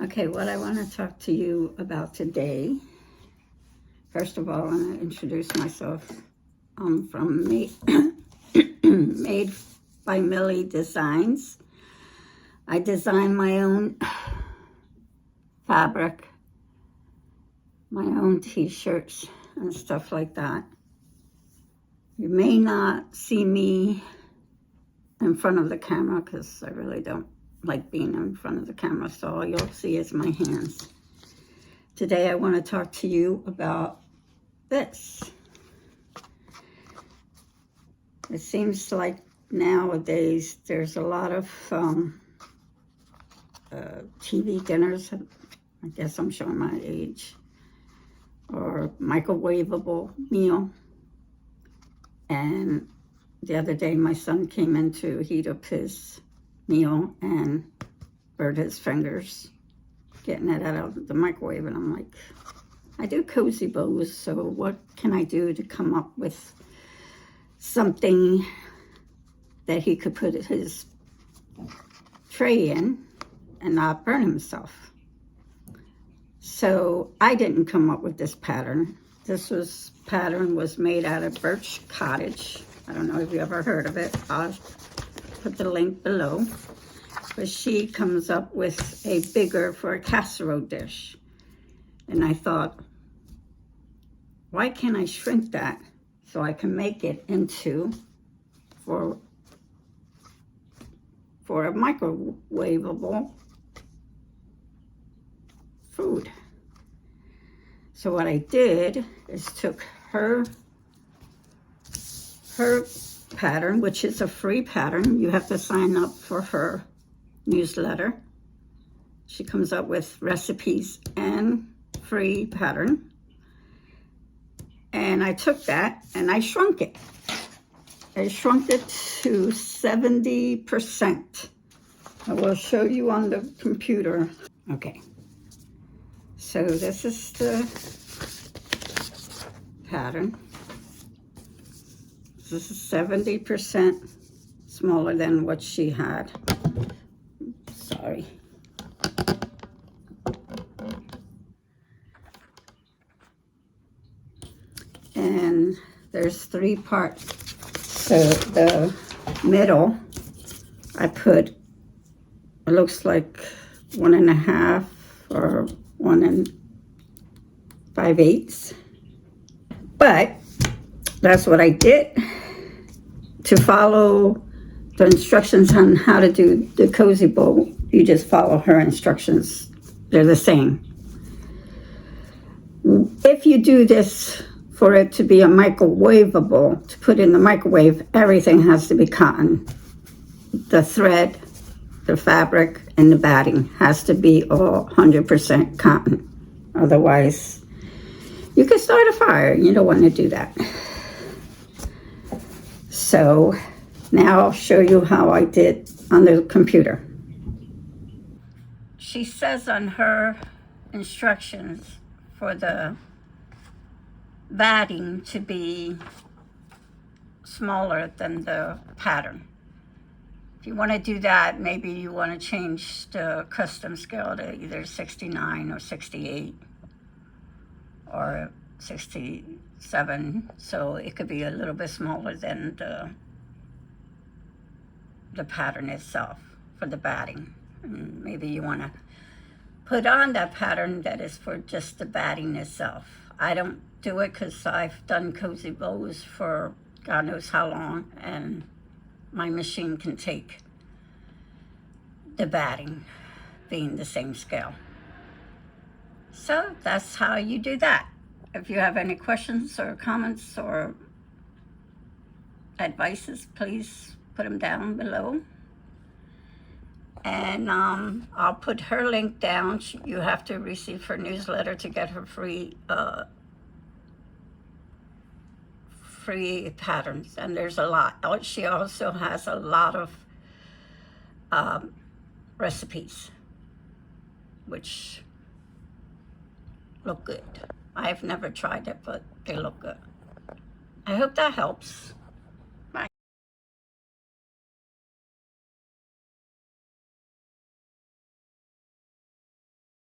Okay, what I want to talk to you about today, first of all, I want to introduce myself. I'm from Made by Millie Designs. I design my own fabric, my own t-shirts and stuff like that. You may not see me in front of the camera because I really don't like being in front of the camera, so all you'll see is my hands. Today I want to talk to you about this. It seems like nowadays there's a lot of TV dinners, I guess I'm showing my age, or microwavable meal. And the other day my son came in to heat up his meal and burned his fingers getting it out of the microwave, and I'm like, I do cozy bows, so what can I do to come up with something that he could put his tray in and not burn himself? So I didn't come up with this pattern. This pattern was made out of Birch Cottage. I don't know if you ever heard of it. I'll put the link below. But she comes up with a bigger for a casserole dish. And I thought, why can't I shrink that so I can make it into for a microwavable food? So what I did is took her pattern, which is a free pattern. You have to sign up for her newsletter. She comes up with recipes and free pattern. And I took that and I shrunk it. I shrunk it to 70%. I will show you on the computer. Okay. So this is the pattern. This is 70% smaller than what she had. Sorry. And there's 3 parts. So the middle, I put, it looks like 1.5 or 1 5/8. But that's what I did. To follow the instructions on how to do the cozy bowl, you just follow her instructions. They're the same. If you do this for it to be a microwavable, to put in the microwave, everything has to be cotton. The thread, the fabric, and the batting has to be all 100% cotton. Otherwise, you can start a fire. You don't want to do that. So now I'll show you how I did on the computer. She says on her instructions for the batting to be smaller than the pattern. If you want to do that, maybe you want to change the custom scale to either 69 or 68 or 67, so it could be a little bit smaller than the pattern itself for the batting. And maybe you want to put on that pattern that is for just the batting itself. I don't do it because I've done cozy bows for God knows how long, and my machine can take the batting being the same scale. So that's how you do that. If you have any questions or comments or advices, please put them down below. And I'll put her link down. You have to receive her newsletter to get her free patterns, and there's a lot. She also has a lot of recipes, which look good. I've never tried it, but they look good. I hope that helps.